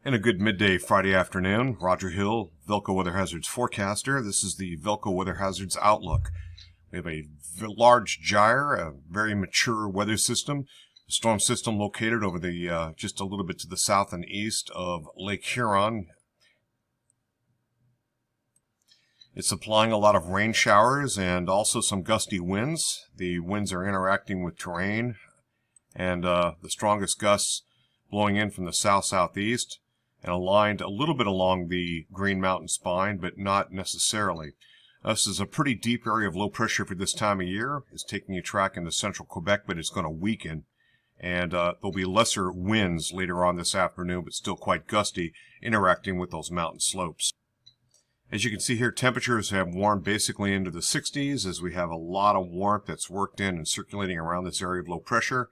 And a good midday Friday afternoon. Roger Hill, VELCO Weather Hazards forecaster. This is the VELCO Weather Hazards Outlook. We have a large gyre, a very mature weather system. A storm system located over the just a little bit to the south and east of Lake Huron. It's supplying a lot of rain showers and also some gusty winds. The winds are interacting with terrain, and the strongest gusts blowing in from the south-southeast and aligned a little bit along the Green Mountain spine, but not necessarily. This is a pretty deep area of low pressure for this time of year. It's taking a track into central Quebec, but it's going to weaken. And there'll be lesser winds later on this afternoon, but still quite gusty, interacting with those mountain slopes. As you can see here, temperatures have warmed basically into the 60s as we have a lot of warmth that's worked in and circulating around this area of low pressure.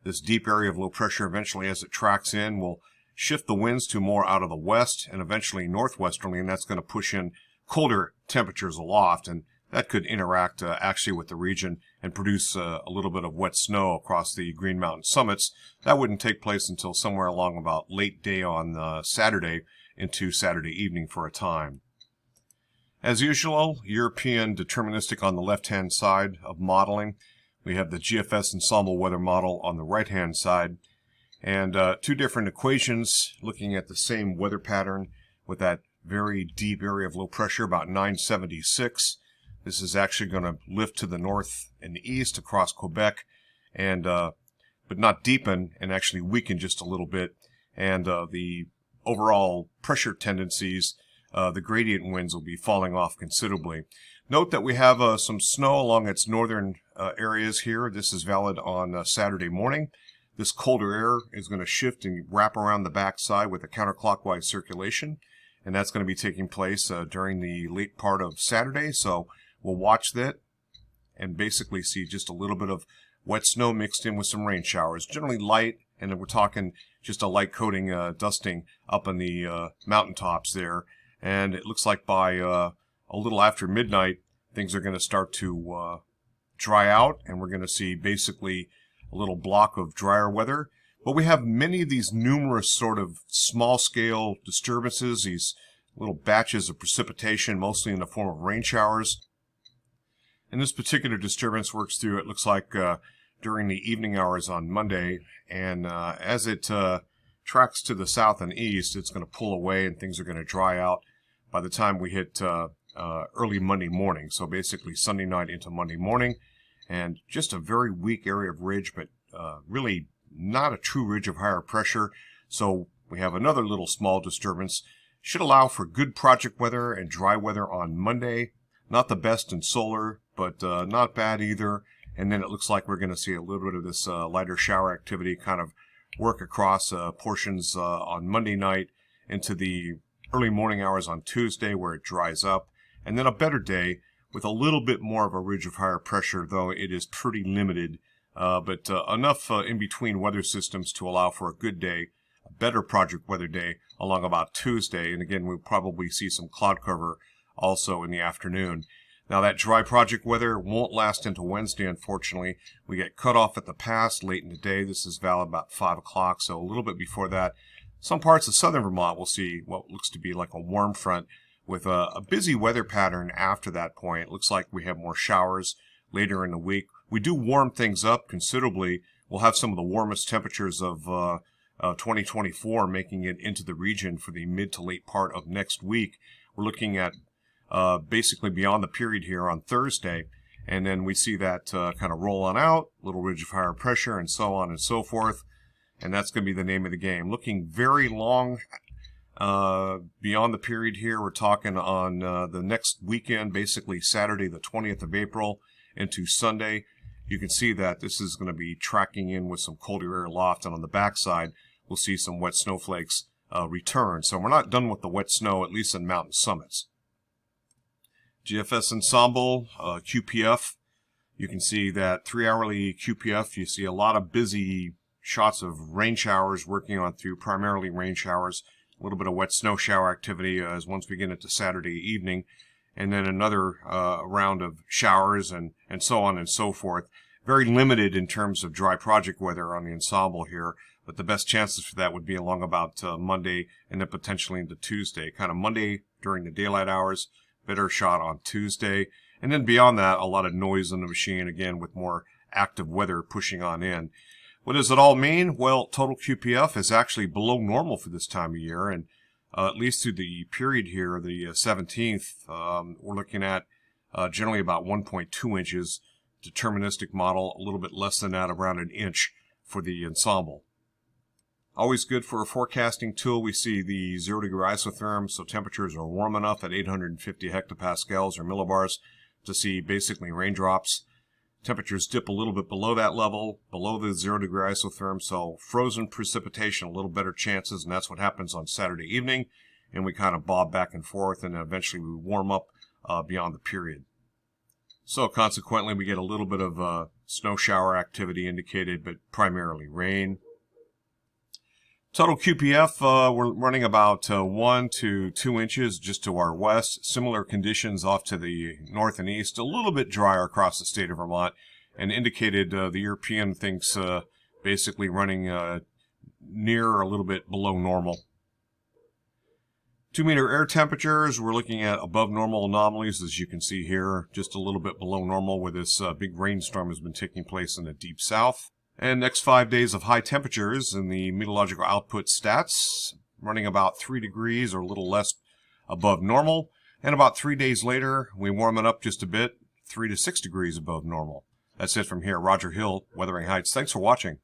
This deep area of low pressure eventually, as it tracks in, will shift the winds to more out of the west and eventually northwesterly, and that's going to push in colder temperatures aloft, and that could interact actually with the region and produce a little bit of wet snow across the Green Mountain summits. That wouldn't take place until somewhere along about late day on Saturday into Saturday evening for a time. As usual, European deterministic on the left-hand side of modeling. We have the GFS ensemble weather model on the right-hand side, and two different equations looking at the same weather pattern with that very deep area of low pressure, about 976. This is actually going to lift to the north and the east across Quebec, and but not deepen and actually weaken just a little bit. And the overall pressure tendencies, the gradient winds will be falling off considerably. Note that we have some snow along its northern areas here. This is valid on Saturday morning. This colder air is going to shift and wrap around the backside with a counterclockwise circulation, and that's going to be taking place during the late part of Saturday. So we'll watch that and basically see just a little bit of wet snow mixed in with some rain showers, generally light, and then we're talking just a light coating dusting up on the mountaintops there. And it looks like by a little after midnight, things are going to start to dry out, and we're going to see basically a little block of drier weather. But we have many of these numerous sort of small-scale disturbances, these little batches of precipitation, mostly in the form of rain showers. And this particular disturbance works through, it looks like, during the evening hours on Monday. And as it tracks to the south and east, it's going to pull away and things are going to dry out by the time we hit early Monday morning. So basically Sunday night into Monday morning. And just a very weak area of ridge, but really not a true ridge of higher pressure. So we have another little small disturbance. Should allow for good project weather and dry weather on Monday. Not the best in solar, but not bad either. And then it looks like we're going to see a little bit of this lighter shower activity kind of work across portions on Monday night into the early morning hours on Tuesday where it dries up. And then a better day with a little bit more of a ridge of higher pressure, though it is pretty limited, but enough in between weather systems to allow for a good day, a better project weather day along about Tuesday. And again, we'll probably see some cloud cover also in the afternoon. Now that dry project weather won't last into Wednesday, unfortunately. We get cut off at the pass late in the day. This is valid about 5 o'clock, so a little bit before that. Some parts of southern Vermont will see what looks to be like a warm front with a busy weather pattern after that point. It looks like we have more showers later in the week. We do warm things up considerably. We'll have some of the warmest temperatures of 2024 making it into the region for the mid to late part of next week. We're looking at basically beyond the period here on Thursday, and then we see that kind of roll on out, little ridge of higher pressure, and so on and so forth. And that's going to be the name of the game. Looking very long beyond the period here, we're talking on the next weekend, basically Saturday the 20th of April into Sunday. You can see that this is going to be tracking in with some colder air aloft, and on the backside we'll see some wet snowflakes return. So we're not done with the wet snow, at least in mountain summits. GFS ensemble, QPF. You can see that 3-hourly QPF, you see a lot of busy shots of rain showers working on through, primarily rain showers. A little bit of wet snow shower activity as once we get into Saturday evening, and then another round of showers and so on and so forth. Very limited in terms of dry project weather on the ensemble here. but the best chances for that would be along about Monday and then potentially into Tuesday. Kind of Monday during the daylight hours, better shot on Tuesday. And then beyond that, a lot of noise in the machine, again, with more active weather pushing on in. What does it all mean? Well, total QPF is actually below normal for this time of year, and at least through the period here, the 17th, we're looking at generally about 1.2 inches. Deterministic model, a little bit less than that, around an inch for the ensemble. Always good for a forecasting tool. We see the 0 degree isotherm, so temperatures are warm enough at 850 hectopascals or millibars to see basically raindrops. Temperatures dip a little bit below that level, below the 0 degree isotherm, so frozen precipitation, a little better chances, and that's what happens on Saturday evening, and we kind of bob back and forth, and then eventually we warm up beyond the period. So consequently, we get a little bit of snow shower activity indicated, but primarily rain. Total QPF, we're running about 1 to 2 inches just to our west. Similar conditions off to the north and east. A little bit drier across the state of Vermont, and indicated the European thinks basically running near or a little bit below normal. 2 meter air temperatures, we're looking at above normal anomalies, as you can see here, just a little bit below normal where this big rainstorm has been taking place in the deep south. And next 5 days of high temperatures in the meteorological output stats, running about 3 degrees or a little less above normal. And about 3 days later, we warm it up just a bit, 3 to 6 degrees above normal. That's it from here. Roger Hill, Wuthering Heights. Thanks for watching.